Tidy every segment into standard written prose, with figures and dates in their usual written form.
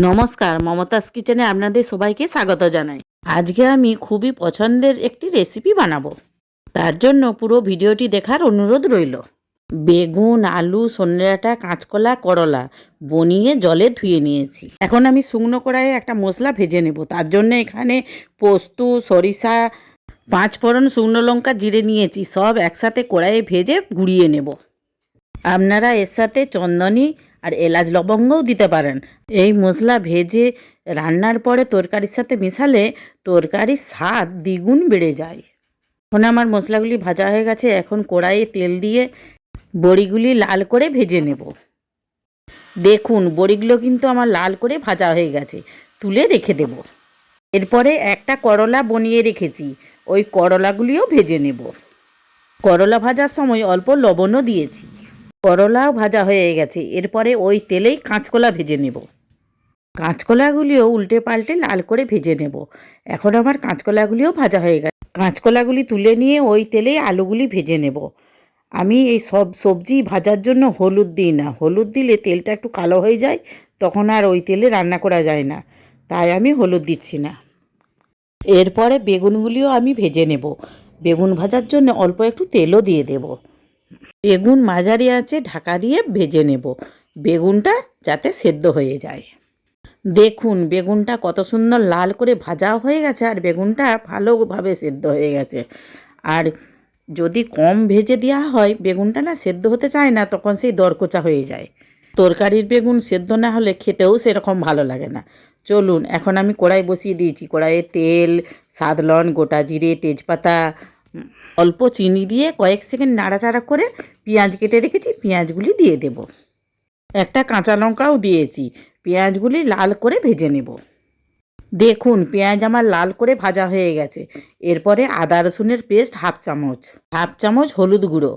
নমস্কার, মমতাজ কিচেনে আপনাদের সবাইকে স্বাগত জানাই। আজকে আমি খুবই পছন্দের একটি রেসিপি বানাবো। তার জন্য পুরো ভিডিওটি দেখার অনুরোধ রইল। বেগুন, আলু, সজনে ডাঁটা, কাঁচকলা, করলা বনিয়ে জলে ধুয়ে নিয়েছি। এখন আমি শুকনো কড়াইয়ে একটা মশলা ভেজে নেব। তার জন্য এখানে পোস্ত, সরিষা, 5 ফোড়ন, শুকনো লঙ্কা, জিরে নিয়েছি। সব একসাথে কড়াইয়ে ভেজে গুঁড়িয়ে নেব। আপনারা এর সাথে চন্দনী আর এলাচ লবঙ্গও দিতে পারেন। এই মশলা ভেজে রান্নার পরে তরকারির সাথে মেশালে তরকারির স্বাদ দ্বিগুণ বেড়ে যায়। এখন আমার মশলাগুলি ভাজা হয়ে গেছে। এখন কড়াইয়ে তেল দিয়ে বড়িগুলি লাল করে ভেজে নেব। দেখুন, বড়িগুলো কিন্তু আমার লাল করে ভাজা হয়ে গেছে। তুলে রেখে দেব। এরপরে একটা করলা বনিয়ে রেখেছি, ওই করলাগুলিও ভেজে নেব। করলা ভাজার সময় অল্প লবণও দিয়েছি। করলাও ভাজা হয়ে গেছে। এরপরে ওই তেলেই কাঁচকলা ভেজে নেব। কাঁচকলাগুলিও উল্টে পাল্টে লাল করে ভেজে নেব। এখন আমার কাঁচকলাগুলিও ভাজা হয়ে গেছে। কাঁচকলাগুলি তুলে নিয়ে ওই তেলেই আলুগুলি ভেজে নেব। আমি এই সব সবজি ভাজার জন্য হলুদ দিই না। হলুদ দিলে তেলটা একটু কালো হয়ে যায়, তখন আর ওই তেলে রান্না করা যায় না, তাই আমি হলুদ দিচ্ছি না। এরপরে বেগুনগুলিও আমি ভেজে নেব। বেগুন ভাজার জন্য অল্প একটু তেলও দিয়ে দেব। বেগুন মাঝারি আঁচে ঢাকা দিয়ে ভেজে নেব, বেগুনটা যাতে সেদ্ধ হয়ে যায়। দেখুন, বেগুনটা কত সুন্দর লাল করে ভাজা হয়ে গেছে আর বেগুনটা ভালোভাবে সেদ্ধ হয়ে গেছে। আর যদি কম ভেজে দেওয়া হয়, বেগুনটা না সেদ্ধ হতে চায় না, তখন সেই দরকোচা হয়ে যায়। তরকারির বেগুন সেদ্ধ না হলে খেতেও সেরকম ভালো লাগে না। চলুন, এখন আমি কড়াই বসিয়ে দিয়েছি। কড়াইয়ে তেল, সাত লবণ, গোটা জিরে, তেজপাতা, অল্প চিনি দিয়ে কয়েক সেকেন্ড নাড়াচাড়া করে পেঁয়াজ কেটে রেখেছি, পেঁয়াজগুলি দিয়ে দেব। একটা কাঁচা লঙ্কাও দিয়েছি। পেঁয়াজগুলি লাল করে ভেজে নেব। দেখুন, পেঁয়াজ আমার লাল করে ভাজা হয়ে গেছে। এরপরে আদা রসুনের পেস্ট হাফ চামচ হলুদ গুঁড়ো,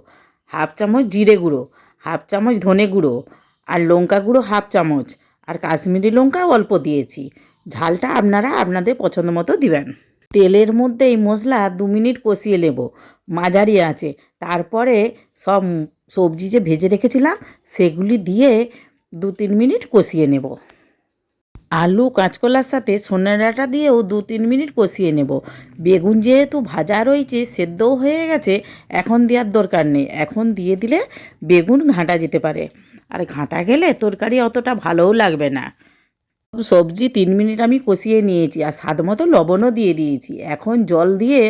হাফ চামচ জিরে গুঁড়ো, হাফ চামচ ধনে গুঁড়ো, আর লঙ্কা গুঁড়ো হাফ চামচ, আর কাশ্মীরি লঙ্কাও অল্প দিয়েছি। ঝালটা আপনারা আপনাদের পছন্দ মতো দিবেন। তেলের মধ্যে এই মশলা 2 মিনিট কষিয়ে নেব মাঝারি আঁচে। তারপরে সব সবজি যে ভেজে রেখেছিলাম সেগুলি দিয়ে 2-3 মিনিট কষিয়ে নেব। আলু, কাঁচকলার সাথে সজনে ডাঁটা দিয়েও 2-3 মিনিট কষিয়ে নেব। বেগুন যেহেতু ভাজা রয়েছে, সেদ্ধও হয়ে গেছে, এখন দেওয়ার দরকার নেই। এখন দিয়ে দিলে বেগুন ঘাঁটা যেতে পারে, আর ঘাঁটা গেলে তরকারি অতটা ভালোও লাগবে না। সবজি 3 মিনিট আমি কষিয়ে নিয়েছি আর স্বাদ মতো লবণও দিয়ে দিয়েছি। এখন জল দিয়ে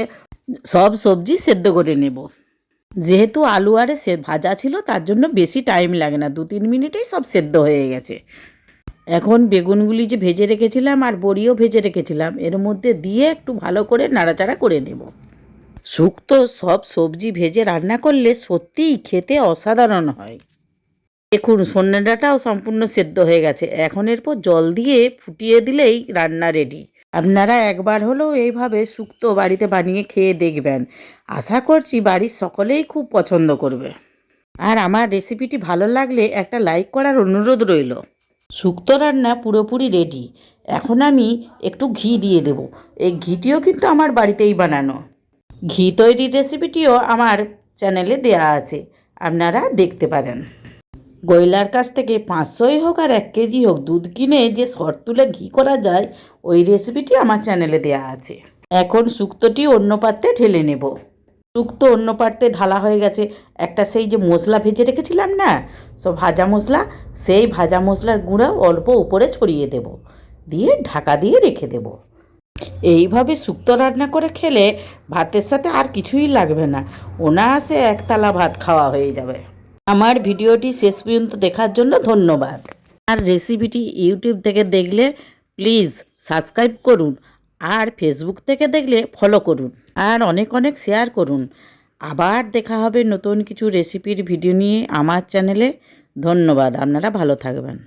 সব সবজি সেদ্ধ করে নেব। যেহেতু আলু আরে ভাজা ছিল, তার জন্য বেশি টাইম লাগে না, 2-3 মিনিটেই সব সেদ্ধ হয়ে গেছে। এখন বেগুনগুলি যে ভেজে রেখেছিলাম আর বড়িও ভেজে রেখেছিলাম, এর মধ্যে দিয়ে একটু ভালো করে নাড়াচাড়া করে নেব। শুক্তো সব সবজি ভেজে রান্না করলে সত্যিই খেতে অসাধারণ হয়। দেখুন, সজনে ডাঁটাও সম্পূর্ণ সেদ্ধ হয়ে গেছে। এখন এরপর জল দিয়ে ফুটিয়ে দিলেই রান্না রেডি। আপনারা একবার হলেও এইভাবে শুক্তো বাড়িতে বানিয়ে খেয়ে দেখবেন। আশা করছি বাড়ির সকলেই খুব পছন্দ করবে। আর আমার রেসিপিটি ভালো লাগলে একটা লাইক করার অনুরোধ রইল। শুক্তো রান্না পুরোপুরি রেডি। এখন আমি একটু ঘি দিয়ে দেব। এই ঘিটিও কিন্তু আমার বাড়িতেই বানানো। ঘি তৈরির রেসিপিটিও আমার চ্যানেলে দেয়া আছে, আপনারা দেখতে পারেন। গয়লার কাছ থেকে 500ই হোক আর 1 কেজি হোক দুধ কিনে যে সর তুলে ঘি করা যায়, ওই রেসিপিটি আমার চ্যানেলে দেয়া আছে। এখন শুক্তোটি অন্য পাত্রে ঢেলে নেব। শুক্তো অন্য পাত্রে ঢালা হয়ে গেছে। একটা সেই যে মশলা ভেজে রেখেছিলাম না, সব ভাজা মশলা, সেই ভাজা মশলার গুঁড়া অল্প উপরে ছড়িয়ে দেব, দিয়ে ঢাকা দিয়ে রেখে দেব। এইভাবে শুক্তো রান্না করে খেলে ভাতের সাথে আর কিছুই লাগবে না, অনায়াসে একতলা ভাত খাওয়া হয়ে যাবে। আমার ভিডিওটি শেষ পর্যন্ত দেখার জন্য ধন্যবাদ। আর রেসিপিটি ইউটিউব থেকে দেখলে প্লিজ সাবস্ক্রাইব করুন, আর ফেসবুক থেকে দেখলে ফলো করুন, আর অনেক অনেক শেয়ার করুন। আবার দেখা হবে নতুন কিছু রেসিপির ভিডিও নিয়ে আমার চ্যানেলে। ধন্যবাদ, আপনারা ভালো থাকবেন।